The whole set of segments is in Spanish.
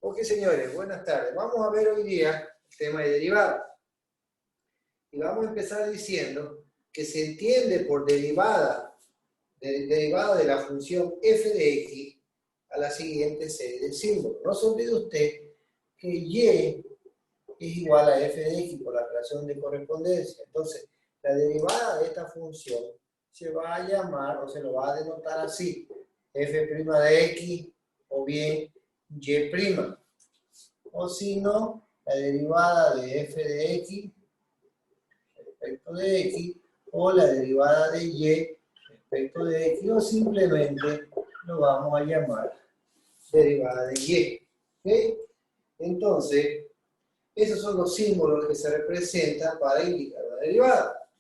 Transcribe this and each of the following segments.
Ok, señores, buenas tardes. Vamos a ver hoy día el tema de derivadas. Y vamos a empezar diciendo que se entiende por derivada de la función f de x a la siguiente serie de símbolos. No se olvide usted que y es igual a f de x por la relación de correspondencia. Entonces, la derivada de esta función se va a llamar o se lo va a denotar así: f' de x o bien y'. O si no, la derivada de f de x respecto de x, o la derivada de y respecto de x, o simplemente lo vamos a llamar derivada de y. ¿Okay? Entonces, esos son los símbolos que se representan para indicar la derivada.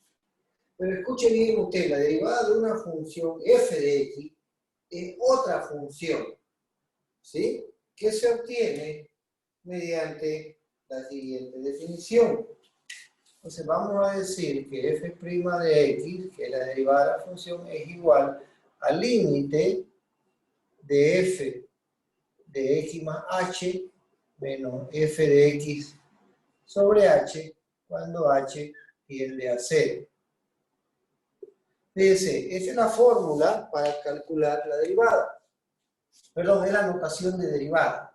Pero escuche bien usted, la derivada de una función f de x es otra función, ¿sí? Que se obtiene mediante la siguiente definición. Entonces vamos a decir que f' de x, que es la derivada de la función, es igual al límite de f de x más h menos f de x sobre h cuando h tiende a 0. Fíjense, esa es la fórmula para calcular la derivada. Perdón, es la notación de derivada.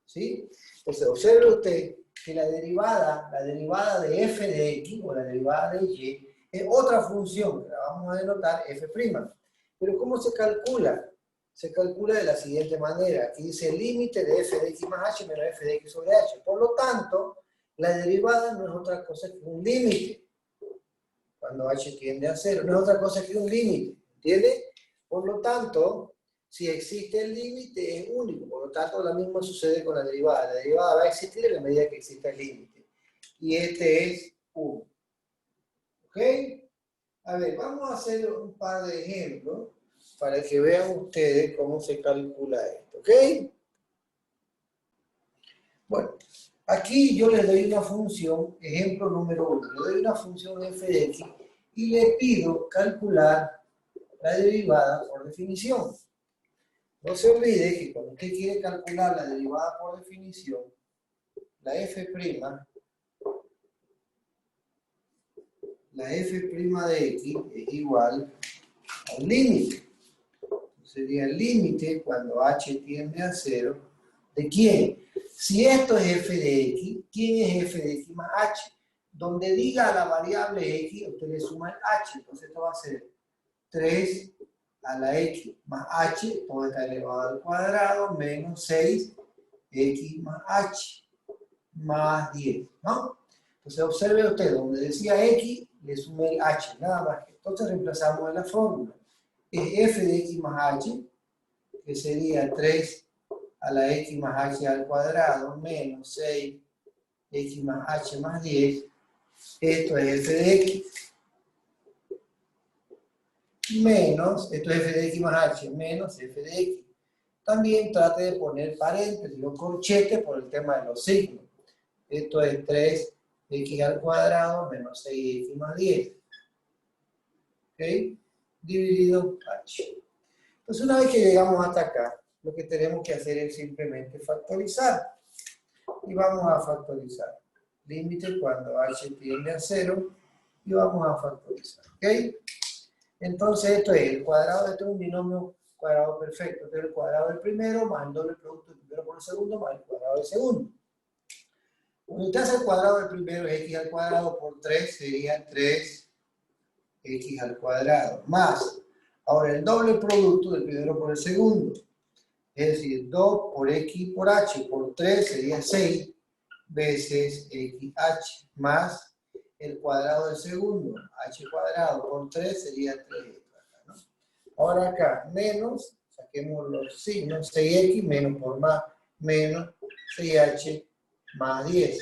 ¿Sí? Entonces, observe usted que la derivada de f de x o la derivada de y es otra función, que la vamos a denotar f'. Pero ¿cómo se calcula? Se calcula de la siguiente manera. Aquí dice el límite de f de x más h menos f de x sobre h. Por lo tanto, la derivada no es otra cosa que un límite. Cuando h tiende a 0, no es otra cosa que un límite. ¿Entiende? Por lo tanto, si existe el límite, es único. Por lo tanto, lo mismo sucede con la derivada. La derivada va a existir en la medida que exista el límite. Y este es 1. ¿Ok? A ver, vamos a hacer un par de ejemplos para que vean ustedes cómo se calcula esto. ¿Ok? Bueno, aquí yo les doy una función, ejemplo número 1. Le doy una función f de x y le pido calcular la derivada por definición. No se olvide que cuando usted quiere calcular la derivada por definición, la f' de x es igual al límite. Sería el límite cuando h tiende a 0. ¿De quién? Si esto es f de x, ¿quién es f de x más h? Donde diga la variable x, usted le suma el h. Entonces esto va a ser 3 a la x más h, todo está elevado al cuadrado, menos 6x más h, más 10, ¿no? Entonces observe usted, donde decía x, le sumé el h, nada más. Entonces reemplazamos en la fórmula. Es f de x más h, que sería 3 a la x más h al cuadrado, menos 6x más h más 10. Esto es f de x. Menos, esto es f de x más h, menos f de x. También trate de poner paréntesis o corchete por el tema de los signos. Esto es 3x al cuadrado menos 6x más 10. ¿Ok? Dividido h. Entonces, una vez que llegamos hasta acá, lo que tenemos que hacer es simplemente factorizar. Y vamos a factorizar. Límite cuando h tiende a 0. Y vamos a factorizar. ¿Ok? Entonces, esto es el cuadrado de un binomio cuadrado perfecto. Esto es el cuadrado del primero más el doble producto del primero por el segundo más el cuadrado del segundo. Cuando usted hace el cuadrado del primero, x al cuadrado por 3 sería 3x al cuadrado. Más, ahora el doble producto del primero por el segundo. Es decir, 2 por x por h por 3 sería 6 veces xh más el cuadrado del segundo. H cuadrado por 3 sería 3. Ahora acá, menos, saquemos los signos, 6x menos por más, menos 6h más 10.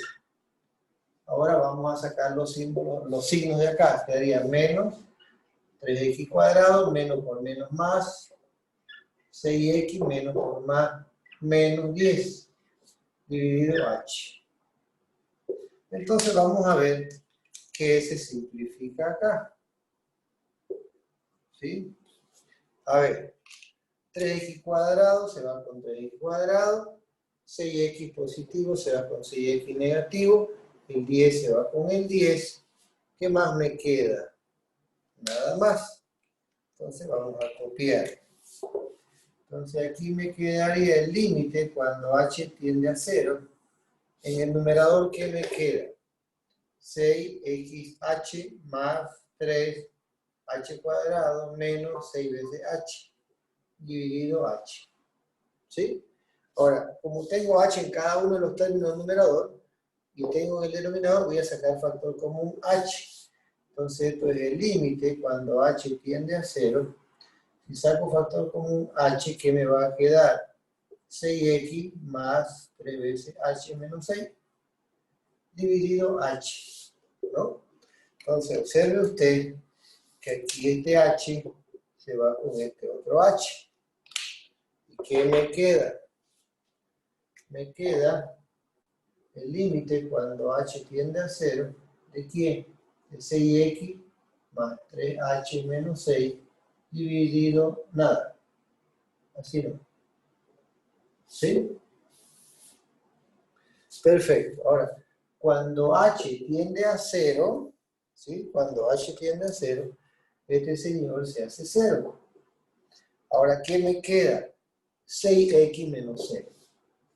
Ahora vamos a sacar los símbolos, los signos de acá, quedaría menos 3x cuadrado, menos por menos más, 6x menos por más, menos 10, dividido h. Entonces vamos a ver qué se simplifica acá. ¿Sí? A ver, 3x cuadrado se va con 3x cuadrado, 6x positivo se va con 6x negativo, el 10 se va con el 10. ¿Qué más me queda? Nada más. Entonces vamos a copiar. Entonces aquí me quedaría el límite cuando h tiende a 0. En el numerador, ¿qué me queda? 6xh más 3h cuadrado menos 6 veces h dividido h. ¿Sí? Ahora, como tengo h en cada uno de los términos del numerador y tengo en el denominador, voy a sacar factor común h. Entonces esto es el límite cuando h tiende a 0. Si saco factor común h, ¿qué me va a quedar? 6x más 3 veces h menos 6 dividido h, ¿no? Entonces observe usted que aquí este h se va con este otro h. ¿Y qué me queda? Me queda el límite cuando h tiende a 0, ¿de quién? De 6x más 3h menos 6 dividido nada. Así no. ¿Sí? Perfecto. Ahora, cuando h tiende a 0, ¿sí? Cuando h tiende a 0, este señor se hace 0. Ahora, ¿qué me queda? 6x menos 6.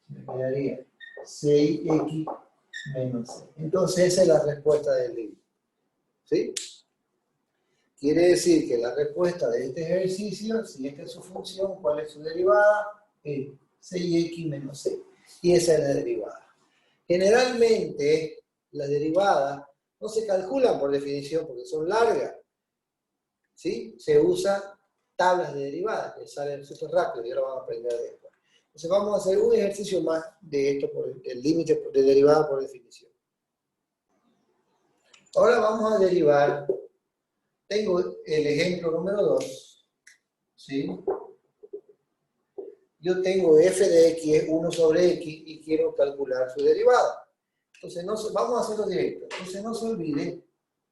Me quedaría 6x menos 6. Entonces, esa es la respuesta del límite. ¿Sí? Quiere decir que la respuesta de este ejercicio, si esta es su función, ¿cuál es su derivada? Es 6x menos 6. Y esa es la derivada. Generalmente, las derivadas no se calculan por definición porque son largas. ¿Sí? Se usa tablas de derivadas que salen súper rápido y ahora vamos a aprender después. Entonces vamos a hacer un ejercicio más de esto, por el límite de derivada por definición. Ahora vamos a derivar. Tengo el ejemplo número 2. ¿Sí? Yo tengo f de x es 1 sobre x y quiero calcular su derivada. Entonces vamos a hacerlo directo. Entonces no se olvide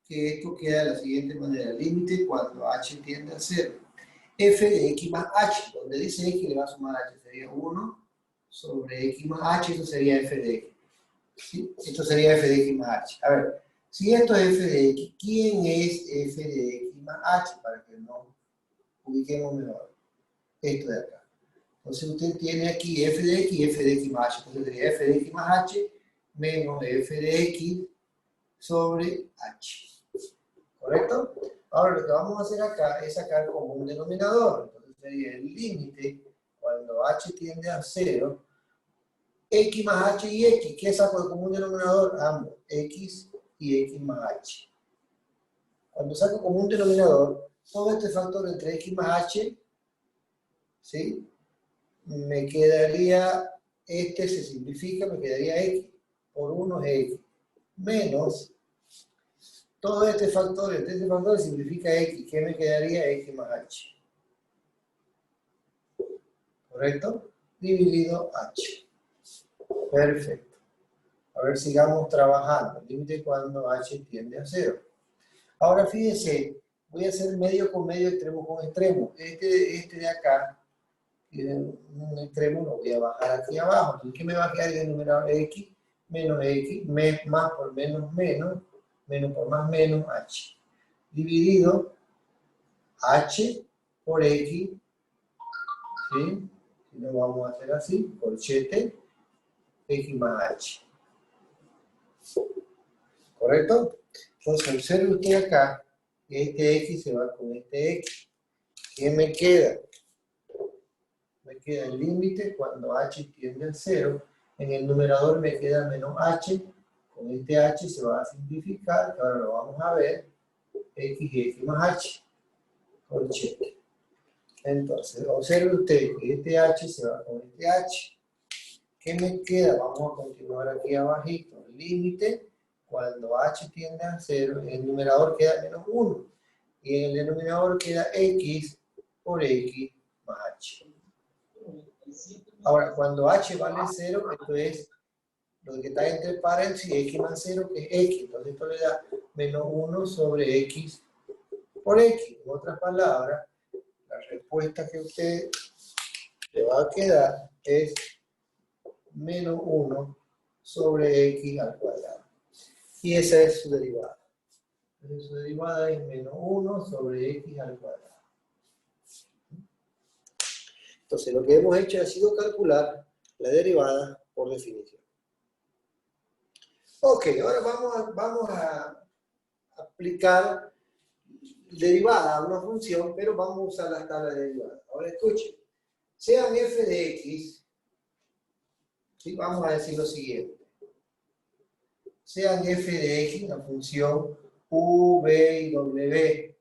que esto queda de la siguiente manera. Límite cuando h tiende a 0. F de x más h, donde dice x le va a sumar h, sería 1 sobre x más h, eso sería f de x. ¿Sí? Esto sería f de x más h. A ver, si esto es f de x, ¿quién es f de x más h? Para que nos ubiquemos mejor. Esto de acá. Entonces usted tiene aquí f de x y f de x más h. Entonces sería f de x más h menos f de x sobre h. ¿Correcto? Ahora lo que vamos a hacer acá es sacar como un denominador. Entonces sería el límite cuando h tiende a 0, x más h y x. ¿Qué saco de común denominador? Ambos, x y x más h. Cuando saco como un denominador, todo este factor entre x más h, ¿sí? Me quedaría, este se simplifica, me quedaría x por 1 es x, menos todo este factor, simplifica x, ¿qué me quedaría? X más h. ¿Correcto? Dividido h. Perfecto. A ver, sigamos trabajando. Límite cuando h tiende a 0. Ahora fíjense, voy a hacer medio con medio, extremo con extremo. Este de acá, un extremo lo voy a bajar aquí abajo. Entonces, ¿qué me va a quedar en el numerador? X menos x, más por menos menos, menos por más menos, h. Dividido h por x, ¿sí? Si lo vamos a hacer así, corchete, x más h. ¿Correcto? Entonces, observe usted acá que este x se va con este x. ¿Qué me queda? Me queda el límite cuando h tiende a 0. En el numerador me queda menos h. Con este h se va a simplificar, que ahora lo vamos a ver. X y x más h. Corchete. Entonces, observe usted que este h se va con este h. ¿Qué me queda? Vamos a continuar aquí abajito. El límite, cuando h tiende a 0, en el numerador queda menos 1. Y en el denominador queda x por x más h. Ahora, cuando h vale 0, esto es lo que está entre paréntesis, x más 0, que es x. Entonces esto le da menos 1 sobre x por x. En otras palabras, la respuesta que usted le va a quedar es menos 1 sobre x al cuadrado. Y esa es su derivada. Entonces, su derivada es menos 1 sobre x al cuadrado. Entonces, lo que hemos hecho ha sido calcular la derivada por definición. Ok, ahora vamos a aplicar derivada a una función, pero vamos a usar las tablas de derivada. Ahora escuchen, sean f de x, ¿sí? Vamos a decir lo siguiente. Sean f de x, la función u, v y w,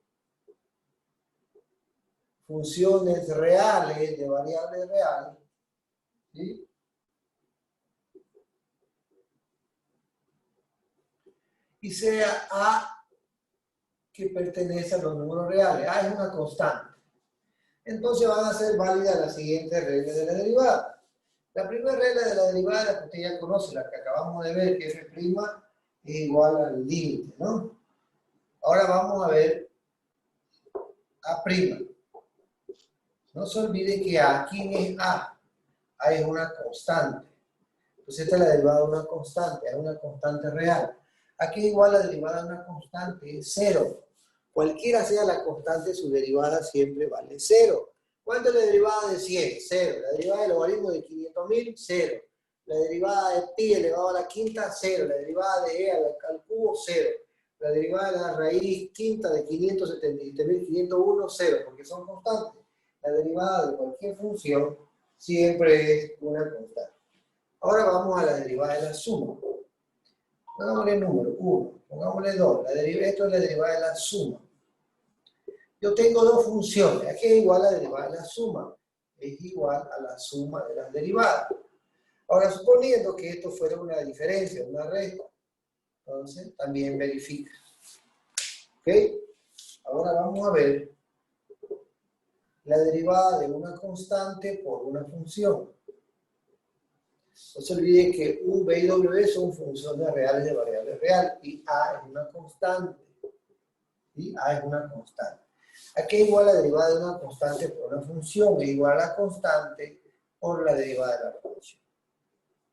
funciones reales de variable real, ¿sí? Y sea a que pertenece a los números reales. A es una constante. Entonces van a ser válidas las siguientes reglas de la derivada. La primera regla de la derivada, la que usted ya conoce, la que acabamos de ver, que f' es igual al límite, ¿no? Ahora vamos a ver a'. No se olvide que a, ¿quién es a? A es una constante. Entonces esta es la derivada de una constante, es una constante real. Aquí igual la derivada de una constante es 0. Cualquiera sea la constante, su derivada siempre vale 0. ¿Cuánto es la derivada de 100? 0. La derivada del logaritmo de 500.000, 0. La derivada de pi elevado a la quinta, 0. La derivada de e al cubo, 0. La derivada de la raíz quinta de 577.501, 0, porque son constantes. La derivada de cualquier función siempre es una constante. Ahora vamos a la derivada de la suma. Pongámosle el número 1, pongámosle 2. Esto es la derivada de la suma. Yo tengo dos funciones. Aquí es igual a la derivada de la suma. Es igual a la suma de las derivadas. Ahora, suponiendo que esto fuera una diferencia, una resta, entonces también verifica. ¿Ok? Ahora vamos a ver la derivada de una constante por una función. No se olviden que u, v y w son funciones reales de variable real y a es una constante. ¿Sí? A es una constante. Aquí es igual a la derivada de una constante por una función, es igual a la constante por la derivada de la función.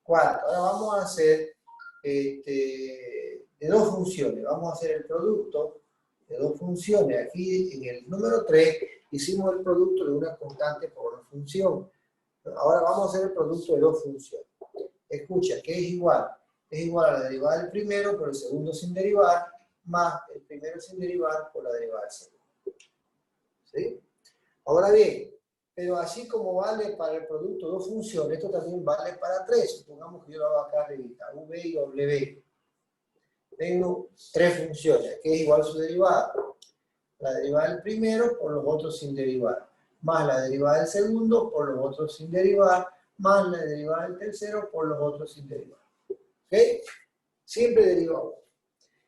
Cuarto, ahora vamos a hacer de dos funciones. Vamos a hacer el producto de dos funciones. Aquí en el número 3 hicimos el producto de una constante por una función. Ahora vamos a hacer el producto de dos funciones. Escucha, que es igual a la derivada del primero por el segundo sin derivar, más el primero sin derivar por la derivada del segundo. ¿Sí? Ahora bien, pero así como vale para el producto de dos funciones, esto también vale para tres. Supongamos que yo lo hago acá arriba, v y w. Tengo tres funciones, que es igual a su derivada. La derivada del primero por los otros sin derivar, más la derivada del segundo por los otros sin derivar, más la derivada del tercero por los otros sin derivar. ¿Ok? Siempre deriva uno.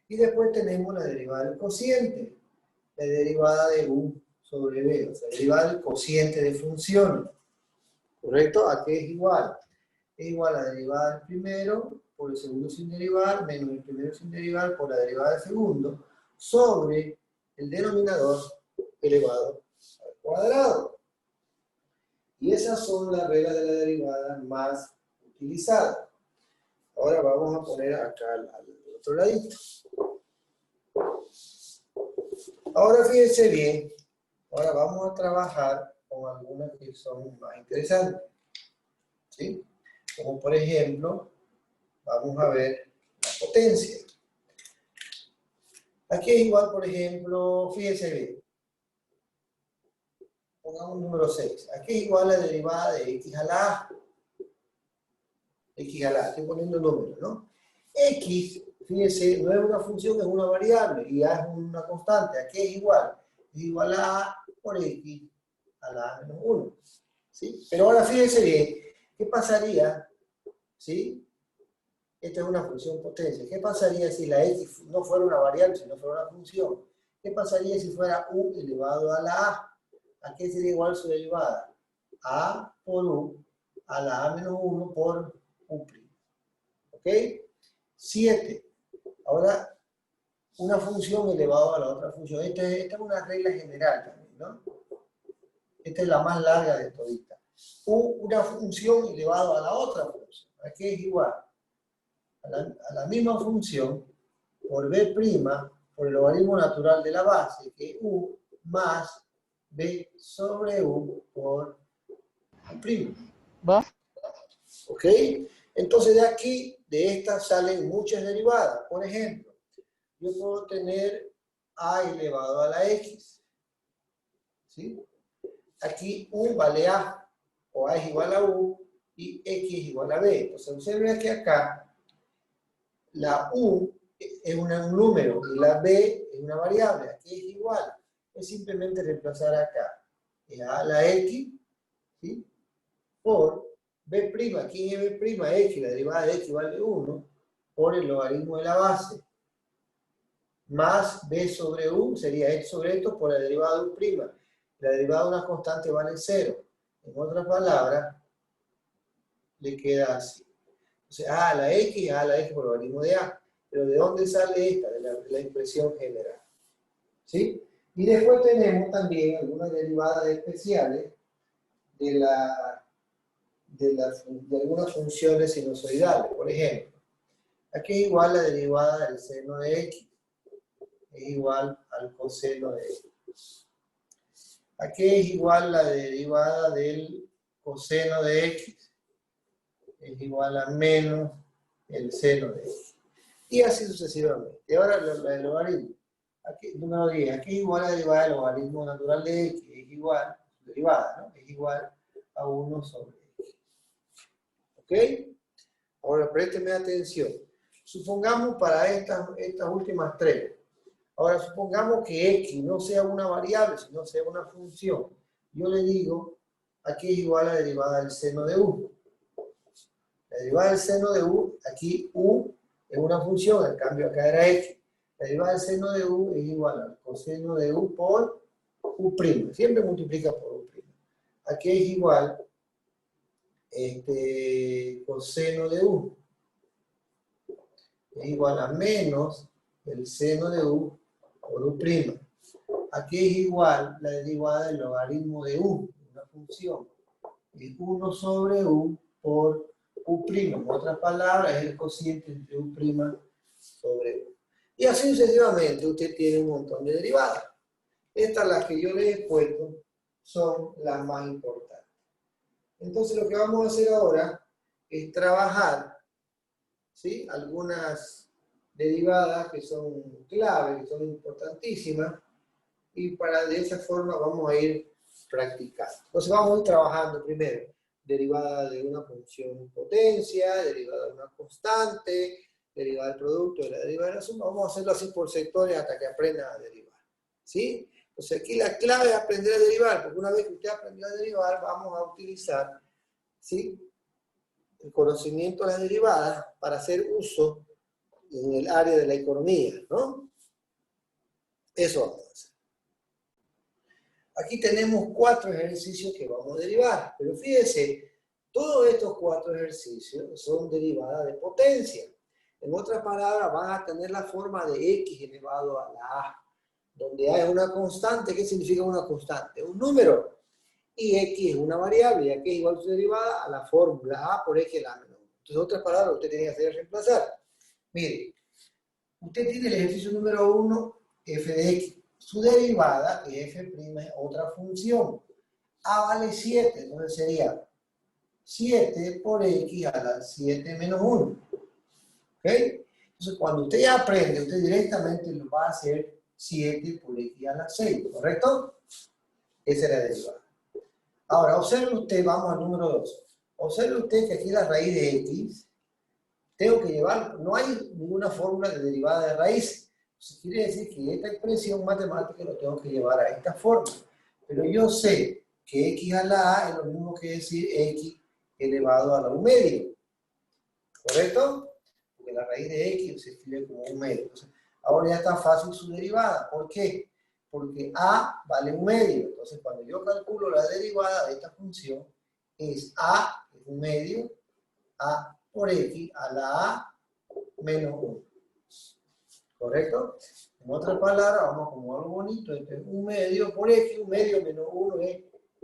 Y después tenemos la derivada del cociente, la derivada de u sobre b, o sea, la derivada del cociente de funciones. ¿Correcto? ¿A qué es igual? Es igual a la derivada del primero por el segundo sin derivar, menos el primero sin derivar por la derivada del segundo, sobre el denominador elevado al cuadrado. Y esas son las reglas de la derivada más utilizadas. Ahora vamos a poner acá al otro ladito. Ahora fíjense bien, ahora vamos a trabajar con algunas que son más interesantes. ¿Sí? Como por ejemplo, vamos a ver la potencia. Aquí es igual, por ejemplo, fíjense bien. Pongamos un número 6. Aquí es igual a la derivada de x a la a. X a la a, estoy poniendo números, ¿no? X, fíjense, no es una función, es una variable, y a es una constante. Aquí es igual a a por x a la a menos 1. ¿Sí? Pero ahora fíjense bien, ¿qué pasaría si esta es una función potencia? ¿Qué pasaría si la x no fuera una variable, sino fuera una función? ¿Qué pasaría si fuera u elevado a la a? ¿A qué sería igual su derivada? A por u a la a menos 1 por u'. ¿Ok? 7. Ahora, una función elevado a la otra función. Esta es una regla general también, ¿no? Esta es la más larga de todita. Una función elevado a la otra función. Aquí es igual a la misma función por b' por el logaritmo natural de la base, que es u más b sobre u por a'. ¿Va? ¿Ok? Entonces de aquí, de estas salen muchas derivadas. Por ejemplo, yo puedo tener a elevado a la x. ¿Sí? Aquí u vale a, o a es igual a u, y x es igual a b. Entonces observen que acá la u es un número y la b es una variable. Aquí es igual. Es simplemente reemplazar acá a la x, ¿sí? Por b', aquí es b', x, la derivada de x vale 1, por el logaritmo de la base, más b sobre u, sería x sobre esto por la derivada de u'. La derivada de una constante vale 0. En otras palabras, le queda así. O sea, a la x por el logaritmo de a. Pero ¿de dónde sale esta? De la expresión general. ¿Sí? Y después tenemos también algunas derivadas especiales de algunas funciones sinusoidales. Por ejemplo, aquí es igual la derivada del seno de x, es igual al coseno de x. Aquí es igual la derivada del coseno de x, es igual a menos el seno de x. Y así sucesivamente. Y ahora la del logaritmo. Aquí, número 10, aquí es igual a la derivada del logaritmo natural de x, es igual, derivada, ¿no? Es igual a 1 sobre x. ¿Ok? Ahora présteme atención. Supongamos para estas últimas tres. Ahora supongamos que x no sea una variable, sino sea una función. Yo le digo, aquí es igual a la derivada del seno de u. La derivada del seno de u, aquí u es una función, en cambio acá era x. La derivada del seno de u es igual al coseno de u por u'. Siempre multiplica por u'. Aquí es igual coseno de u. Es igual a menos el seno de u por u'. Aquí es igual la derivada del logaritmo de u, una función. Es 1 sobre u por u'. En otras palabras, es el cociente entre u' sobre u. Y así sucesivamente usted tiene un montón de derivadas. Estas, las que yo les he puesto, son las más importantes. Entonces lo que vamos a hacer ahora es trabajar, ¿sí?, algunas derivadas que son claves, que son importantísimas, y de esa forma vamos a ir practicando. Entonces vamos a ir trabajando primero derivada de una función potencia, derivada de una constante, derivada del producto, de la derivada de la suma. Vamos a hacerlo así por sectores hasta que aprenda a derivar. ¿Sí? Entonces aquí la clave es aprender a derivar, porque una vez que usted aprendió a derivar, vamos a utilizar, ¿sí?, el conocimiento de las derivadas para hacer uso en el área de la economía, ¿no? Eso vamos a hacer. Aquí tenemos 4 ejercicios que vamos a derivar, pero fíjese, todos estos 4 ejercicios son derivadas de potencia. En otras palabras, van a tener la forma de x elevado a la a, donde a es una constante. ¿Qué significa una constante? Un número. Y x es una variable, y aquí es igual su derivada a la fórmula a por x elevado a menos 1. Entonces, en otras palabras, usted tiene que hacer reemplazar. Mire, usted tiene el ejercicio número 1, f de x. Su derivada, que f' es otra función. A vale 7, entonces sería 7 por x a la 7 menos 1. ¿Ok? Entonces, cuando usted ya aprende, usted directamente lo va a hacer 7 por x a la 6, ¿correcto? Esa es la derivada. Ahora, observe usted, vamos al número 2. Observe usted que aquí la raíz de x, tengo que llevar, no hay ninguna fórmula de derivada de raíz. Eso quiere decir que esta expresión matemática lo tengo que llevar a esta forma. Pero yo sé que x a la a es lo mismo que decir x elevado a la u medio. ¿Correcto? Porque la raíz de x se escribe como un medio. Entonces, ahora ya está fácil su derivada. ¿Por qué? Porque a vale un medio. Entonces, cuando yo calculo la derivada de esta función, es a, es un medio, a por x a la a menos 1. ¿Correcto? En otras palabras, vamos a como algo bonito. Esto es un medio por x, un medio menos 1 es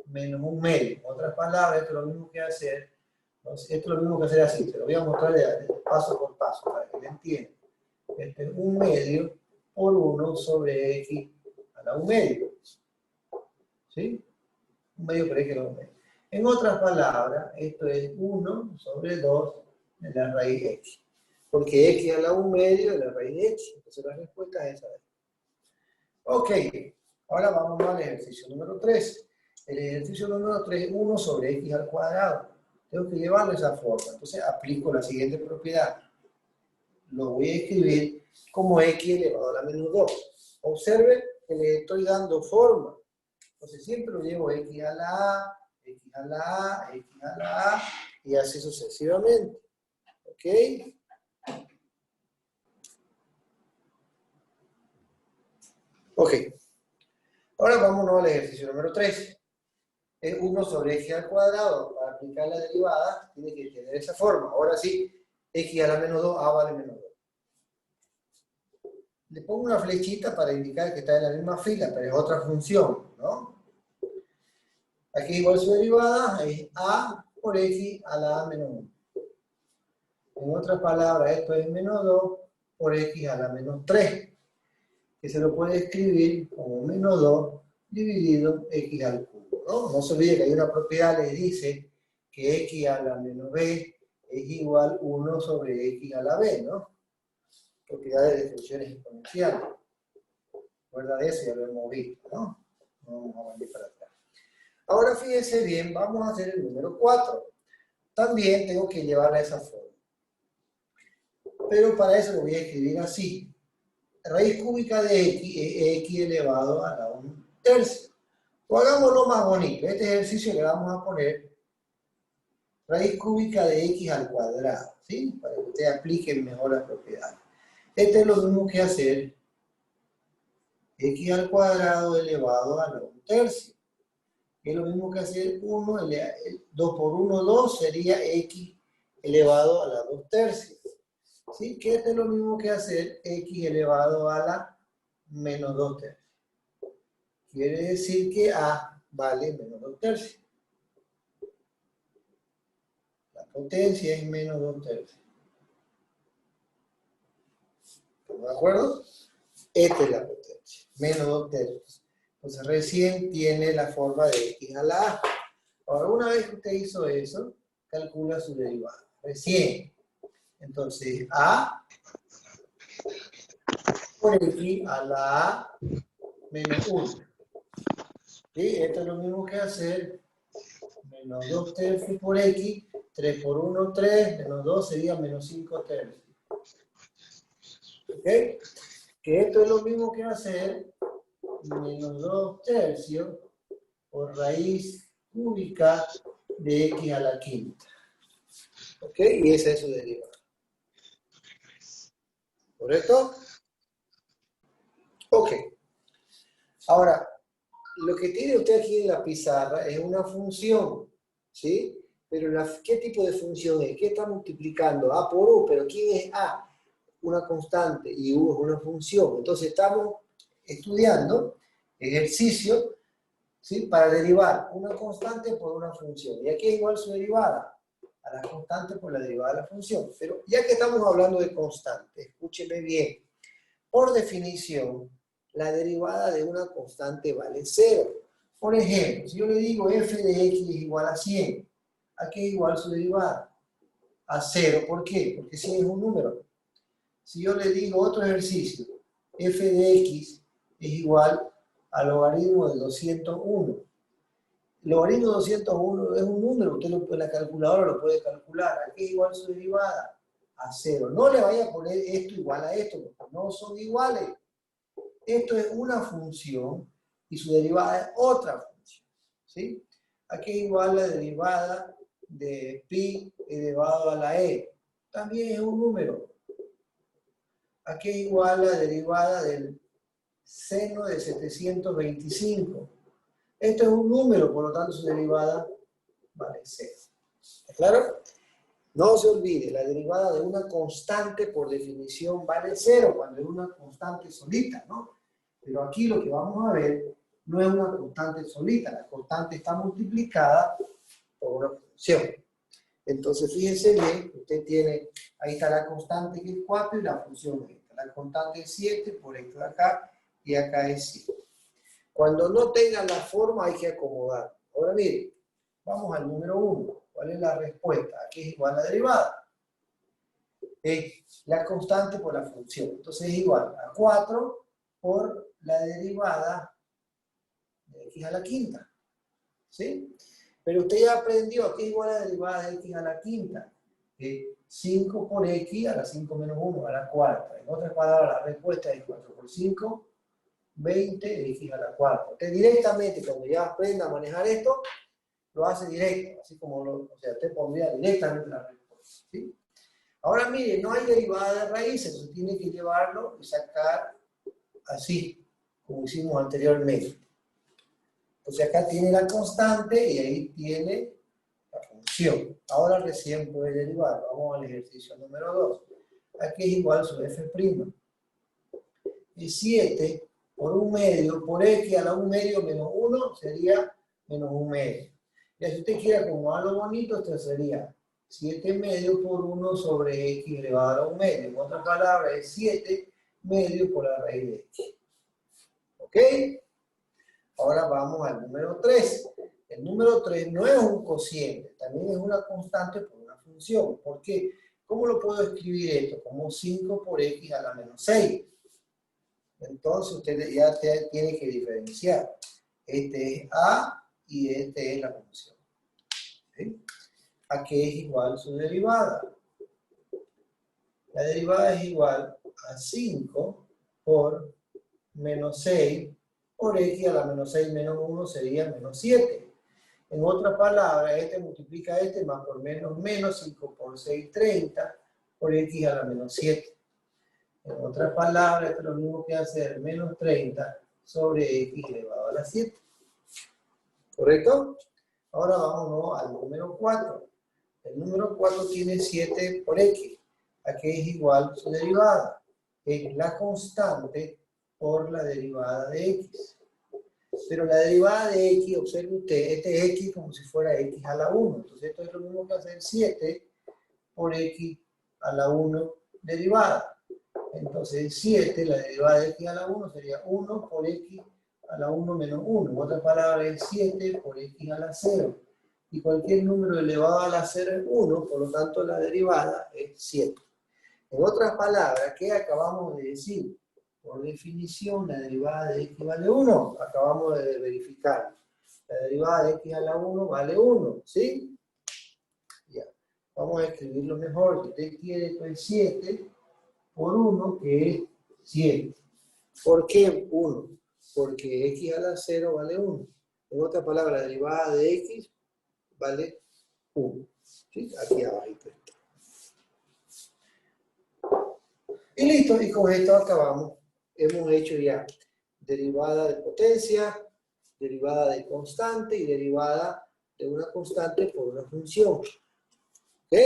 menos un medio. En otras palabras, esto es lo mismo que hacer Entonces, esto es lo mismo que hacer así, se lo voy a mostrar paso por paso para que lo entiendan. Este es 1 medio por 1 sobre x a la 1 medio. ¿Sí? 1 medio por x a la 1 medio. En otras palabras, esto es 1 sobre 2 de la raíz de x. Porque x a la 1 medio es la raíz de x. Entonces la respuesta es esa. Ok, ahora vamos al ejercicio número 3. El ejercicio número 3 es 1 sobre x al cuadrado. Tengo que llevarlo de esa forma. Entonces aplico la siguiente propiedad. Lo voy a escribir como x elevado a la menos 2. Observen que le estoy dando forma. Entonces siempre lo llevo x a la a, x a la a, x a la a, y así sucesivamente. ¿Ok? Ok. Ahora vámonos al ejercicio número 3. Es 1 sobre x al cuadrado. Para aplicar la derivada, tiene que tener esa forma. Ahora sí, x a la menos 2, a vale menos 2. Le pongo una flechita para indicar que está en la misma fila, pero es otra función, ¿no? Aquí igual su derivada es a por x a la a menos 1. En otras palabras, esto es menos 2 por x a la menos 3, que se lo puede escribir como menos 2 dividido x al cubo, ¿no? No se olvide que hay una propiedad que dice que x a la menos b es igual 1 sobre x a la b, ¿no? Propiedades de funciones exponenciales. Recuerda de eso, ya lo hemos visto, ¿no? No vamos a venir para atrás. Ahora fíjense bien, vamos a hacer el número 4. También tengo que llevarla a esa forma. Pero para eso lo voy a escribir así. Raíz cúbica de x es x elevado a la 1 tercia. O hagámoslo más bonito. Este ejercicio le vamos a poner raíz cúbica de x al cuadrado, ¿sí? Para que ustedes apliquen mejor las propiedades. Este es lo mismo que hacer x al cuadrado elevado a la 1 tercia. Es lo mismo que hacer 2 por 1, 2 sería x elevado a la 2 tercios. ¿Sí? Que esto es lo mismo que hacer x elevado a la menos 2 tercios. Quiere decir que a vale menos 2 tercios. La potencia es menos 2 tercios. ¿Estamos de acuerdo? Esta es la potencia, menos 2 tercios. Entonces recién tiene la forma de x a la a. Ahora, una vez que usted hizo eso, calcula su derivada. Recién. Entonces, a por x a la a menos 1. ¿Sí? Esto es lo mismo que hacer menos 2 tercios por x, 3 por 1, 3, menos 2 sería menos 5 tercios. ¿Ok? Que esto es lo mismo que hacer menos 2 tercios por raíz cúbica de x a la quinta. ¿Ok? Y esa es su derivada. ¿Correcto? Ok. Ahora, lo que tiene usted aquí en la pizarra es una función, ¿sí? Pero ¿qué tipo de función es? ¿Qué está multiplicando? A por U, pero ¿quién es A? Una constante y U es una función. Entonces estamos estudiando ejercicio, ¿sí? Para derivar una constante por una función. Y aquí es igual su derivada a la constante por la derivada de la función. Pero ya que estamos hablando de constante, escúcheme bien. Por definición, la derivada de una constante vale 0. Por ejemplo, si yo le digo f de x es igual a 100, ¿a qué es igual su derivada? A 0. ¿Por qué? Porque 100 es un número. Si yo le digo otro ejercicio, f de x es igual al logaritmo de 201. El logaritmo de 201 es un número, usted en la calculadora lo puede calcular. ¿A qué es igual su derivada? A 0. No le vaya a poner esto igual a esto, porque no son iguales. Esto es una función y su derivada es otra función. ¿Sí? Aquí es igual la derivada de pi elevado a la e. También es un número. Aquí es igual la derivada del seno de 725. Esto es un número, por lo tanto su derivada vale 0. ¿Está claro? No se olvide, la derivada de una constante por definición vale 0 cuando es una constante solita, ¿no? Pero aquí lo que vamos a ver no es una constante solita, la constante está multiplicada por una función. Entonces, fíjense bien, usted tiene, ahí está la constante que es 4 y la función es esta. La constante es 7 por esto de acá y acá es 7. Cuando no tengan la forma hay que acomodar. Ahora miren, vamos al número 1. ¿Cuál es la respuesta? Aquí es igual a la derivada. Es la constante por la función. Entonces es igual a 4 por la derivada de x a la quinta. ¿Sí? Pero usted ya aprendió que es igual a la derivada de x a la quinta. 5 por x a la 5 menos 1 a la cuarta. En otras palabras, la respuesta es 4 por 5, 20 x a la cuarta. Usted directamente, cuando ya aprenda a manejar esto, lo hace directo. Así como o sea, usted pondría directamente la respuesta. ¿Sí? Ahora mire, no hay derivada de raíces. Usted tiene que llevarlo y sacar así, como hicimos anteriormente. Entonces acá tiene la constante y ahí tiene la función. Ahora recién puede derivar. Vamos al ejercicio número 2. Aquí es igual a su f'. Y 7 por 1 medio por x a la 1 medio menos 1 sería menos 1 medio. Y si usted quiere acomodarlo bonito, esto sería 7 medio por 1 sobre x elevado a la 1 medio. En otras palabras, es 7 medio por la raíz de x. ¿Ok? Ahora vamos al número 3. El número 3 no es un cociente, también es una constante por una función. ¿Por qué? ¿Cómo lo puedo escribir esto? Como 5 por x a la menos 6. Entonces usted ya tiene que diferenciar. Este es a y este es la función. ¿Sí? ¿A qué es igual su derivada? La derivada es igual a 5 por menos 6 por x a la menos 6 menos 1 sería menos 7. En otras palabras, este multiplica este más por menos menos 5 por 6, 30 por x a la menos 7. En otras palabras, esto es lo mismo que hacer menos 30 sobre x elevado a la 7. ¿Correcto? Ahora vámonos al número 4. El número 4 tiene 7 por x. Aquí es igual su derivada. Es la constante por la derivada de x. Pero la derivada de x, observe usted, este es x como si fuera x a la 1. Entonces esto es lo mismo que hacer 7 por x a la 1 derivada. Entonces 7, la derivada de x a la 1 sería 1 por x a la 1 menos 1. En otras palabras es 7 por x a la 0. Y cualquier número elevado a la 0 es 1, por lo tanto la derivada es 7. En otras palabras, ¿qué acabamos de decir? Por definición, la derivada de x vale 1. Acabamos de verificar. La derivada de x a la 1 vale 1, ¿sí? Ya. Vamos a escribirlo mejor. Si usted quiere, esto es 7 por 1, que es 7. ¿Por qué 1? Porque x a la 0 vale 1. En otras palabras, la derivada de x vale 1. ¿Sí? Aquí abajo está. Y listo, y con esto acabamos. Hemos hecho ya derivada de potencia, derivada de constante y derivada de una constante por una función. ¿Ok?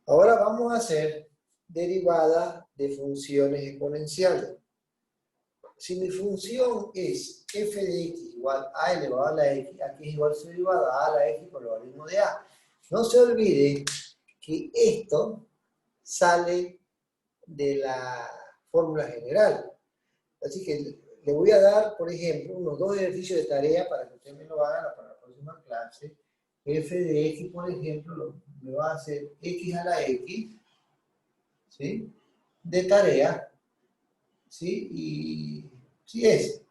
Ahora vamos a hacer derivada de funciones exponenciales. Si mi función es f de x igual a elevado a la x, aquí es igual su derivada a la x por el logaritmo de a. No se olvide que esto sale de la fórmula general. Así que le voy a dar, por ejemplo, unos 2 ejercicios de tarea para que usted me lo haga para la próxima clase. F de x, por ejemplo, me va a hacer x a la x, ¿sí? De tarea, ¿sí? Y sí es.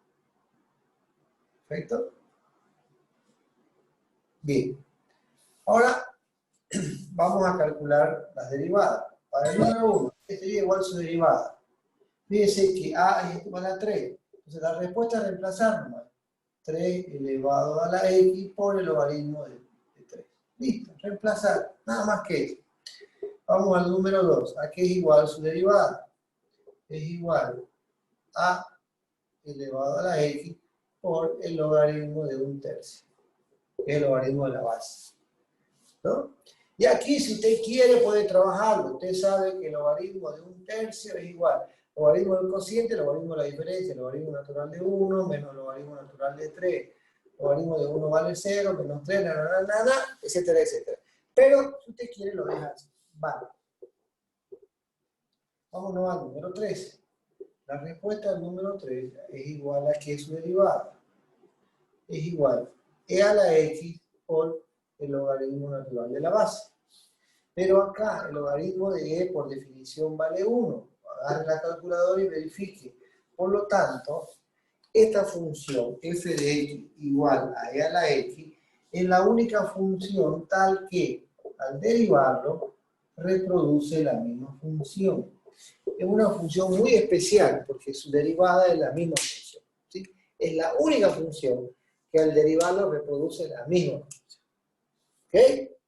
¿Perfecto? Bien. Ahora vamos a calcular las derivadas. Para el número 1, ¿qué sería igual su derivada? Fíjense que a es igual a 3. Entonces la respuesta es reemplazar nomás. 3 elevado a la x por el logaritmo de 3. Listo, reemplazar. Nada más que eso. Vamos al número 2. Aquí es igual su derivada. Es igual a elevado a la x por el logaritmo de 1/3. Que es el logaritmo de la base. ¿No? Y aquí, si usted quiere, puede trabajarlo. Usted sabe que el logaritmo de 1/3 es igual. Logaritmo del cociente, logaritmo de la diferencia, logaritmo natural de 1 menos logaritmo natural de 3. logaritmo de 1 vale 0, menos 3, etcétera, etcétera. Pero si usted quiere lo deja así. Vale. Vámonos al número 3. La respuesta al número 3 es igual a que su derivada. Es igual e a la x por el logaritmo natural de la base. Pero acá el logaritmo de e por definición vale 1. Agarre la calculadora y verifique. Por lo tanto, esta función f de x igual a e a la x es la única función tal que al derivarlo reproduce la misma función. Es una función muy especial porque su derivada es la misma función, ¿sí? Es la única función que al derivarlo reproduce la misma función. ¿Ok?